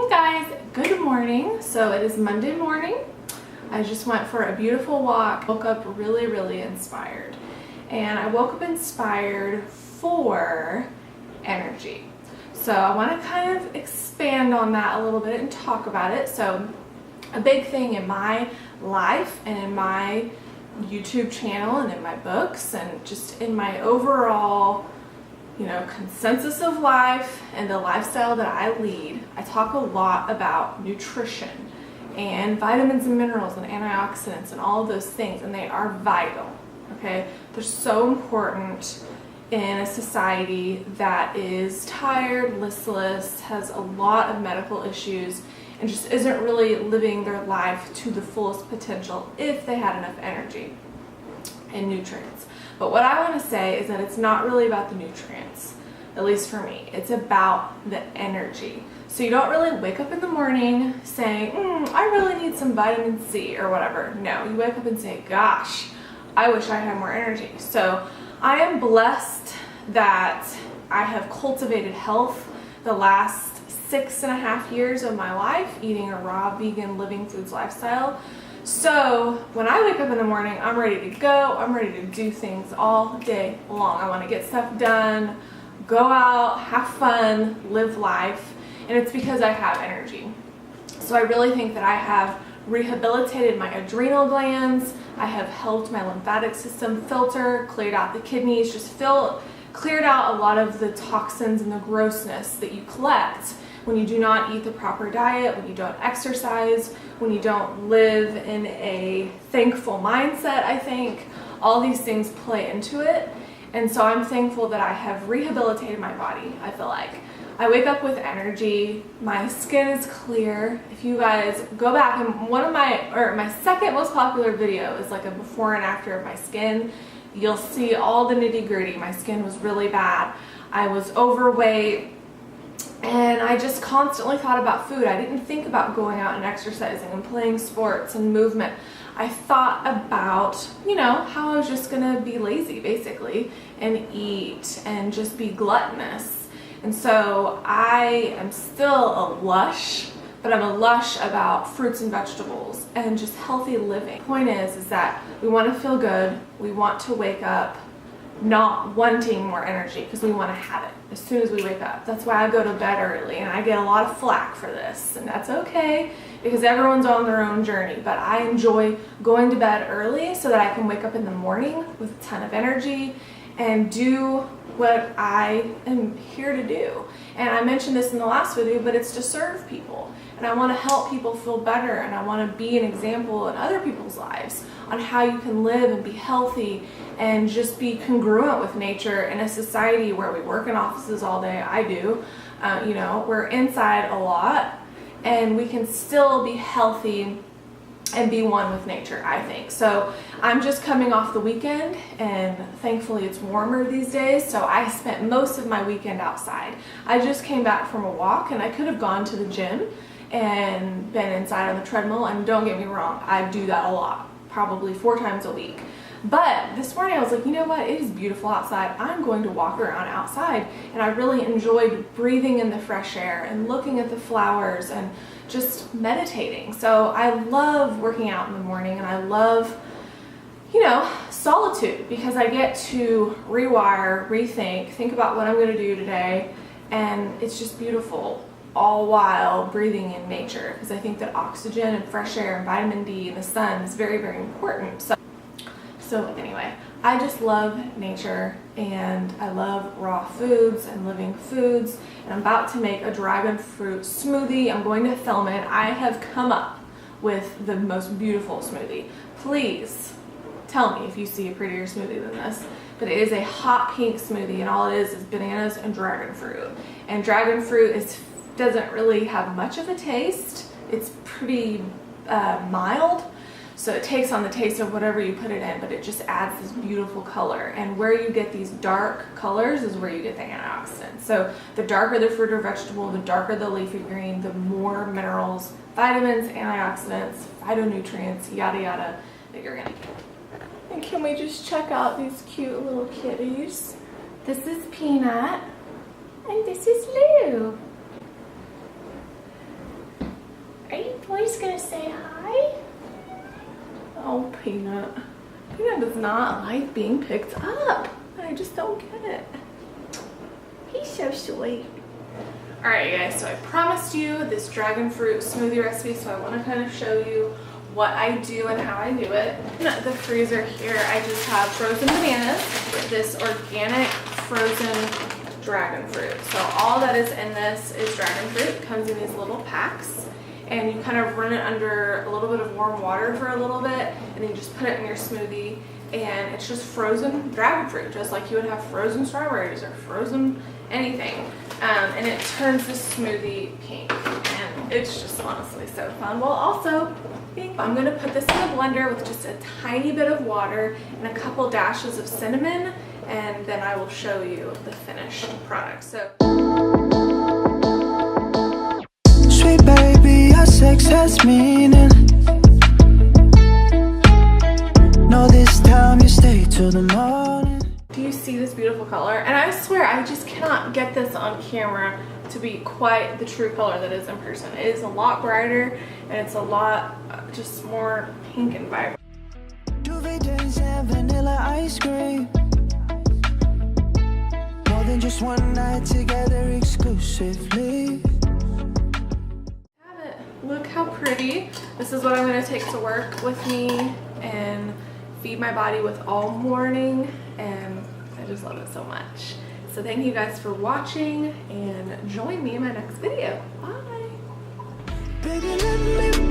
Hey guys, good morning. So it is Monday morning. I just went for a beautiful walk. Woke up really inspired. And I woke up inspired for energy. So I want to kind of expand on that a little bit and talk about it. So a big thing in my life and in my YouTube channel and in my books and just in my overall consensus of life and the lifestyle that I lead, I talk a lot about nutrition and vitamins and minerals and antioxidants and all of those things, and they are vital, okay? They're so important in a society that is tired, listless, has a lot of medical issues, and just isn't really living their life to the fullest potential if they had enough energy and nutrients. But what I want to say is that it's not really about the nutrients, at least for me. It's about the energy. So you don't really wake up in the morning saying, I really need some vitamin C or whatever. No, you wake up and say, gosh, I wish I had more energy. So I am blessed that I have cultivated health the last 6.5 years of my life, eating a raw vegan living foods lifestyle. So when I wake up in the morning, I'm ready to go. I'm ready to do things all day long. I want to get stuff done, go out, have fun, live life, and it's because I have energy. So I really think that I have rehabilitated my adrenal glands. I have helped my lymphatic system filter, cleared out the kidneys, cleared out a lot of the toxins and the grossness that you collect when you do not eat the proper diet, when you don't exercise, when you don't live in a thankful mindset. I think all these things play into it. And so I'm thankful that I have rehabilitated my body. I feel like I wake up with energy, my skin is clear. If you guys go back, and my second most popular video is like a before and after of my skin. You'll see all the nitty-gritty. My skin was really bad. I was overweight. And I just constantly thought about food. I didn't think about going out and exercising and playing sports and movement. I thought about, how I was just gonna be lazy basically and eat and just be gluttonous. And so I am still a lush, but I'm a lush about fruits and vegetables and just healthy living. The point is that we want to feel good. We want to wake up not wanting more energy because we want to have it as soon as we wake up. That's why I go to bed early, and I get a lot of flack for this, and that's okay because everyone's on their own journey. But I enjoy going to bed early so that I can wake up in the morning with a ton of energy and do what I am here to do. And I mentioned this in the last video, but it's to serve people. And I want to help people feel better, and I want to be an example in other people's lives on how you can live and be healthy and just be congruent with nature in a society where we work in offices all day. I do. We're inside a lot, and we can still be healthy and be one with nature, I think. So I'm just coming off the weekend, and thankfully it's warmer these days, so I spent most of my weekend outside. I just came back from a walk, and I could have gone to the gym and been inside on the treadmill, and don't get me wrong, I do that a lot, probably 4 times a week. But this morning I was like, you know what, it is beautiful outside. I'm going to walk around outside, and I really enjoyed breathing in the fresh air and looking at the flowers and just meditating. So I love working out in the morning, and I love, solitude, because I get to rewire, rethink, think about what I'm going to do today, and it's just beautiful, all while breathing in nature, because I think that oxygen and fresh air and vitamin D and the sun is very important. So anyway, I just love nature, and I love raw foods and living foods, and I'm about to make a dragon fruit smoothie. I'm going to film it. I have come up with the most beautiful smoothie. Please tell me if you see a prettier smoothie than this. But it is a hot pink smoothie, and all it is bananas and dragon fruit. And dragon fruit doesn't really have much of a taste. It's pretty mild. So it takes on the taste of whatever you put it in, but it just adds this beautiful color. And where you get these dark colors is where you get the antioxidants. So the darker the fruit or vegetable, the darker the leafy green, the more minerals, vitamins, antioxidants, phytonutrients, yada yada, that you're gonna get. And can we just check out these cute little kitties? This is Peanut, and this is Lou. just gonna say hi. Oh, Peanut. Peanut does not like being picked up. I just don't get it. He's so sweet. Alright guys, so I promised you this dragon fruit smoothie recipe, so I want to kind of show you what I do and how I do it. In the freezer here, I just have frozen bananas, this organic frozen dragon fruit. So all that is in this is dragon fruit. It comes in these little packs, and you kind of run it under a little bit of warm water for a little bit, and then you just put it in your smoothie, and it's just frozen dragon fruit, just like you would have frozen strawberries or frozen anything. And it turns the smoothie pink, and it's just honestly so fun. Well, also pink. I'm gonna put this in a blender with just a tiny bit of water and a couple dashes of cinnamon, and then I will show you the finished product. So, sweet baby, our sex has meaning. No, this time you stay till the morning. do you see this beautiful color? And I swear I just cannot get this on camera to be quite the true color that is in person. It is a lot brighter, and it's a lot just more pink and vibrant. Duvet days and vanilla ice cream. More than just one night together exclusively. Have it. Look how pretty. This is what I'm going to take to work with me and feed my body with all morning, and I just love it so much. So thank you guys for watching, and join me in my next video. Bye. Baby, let me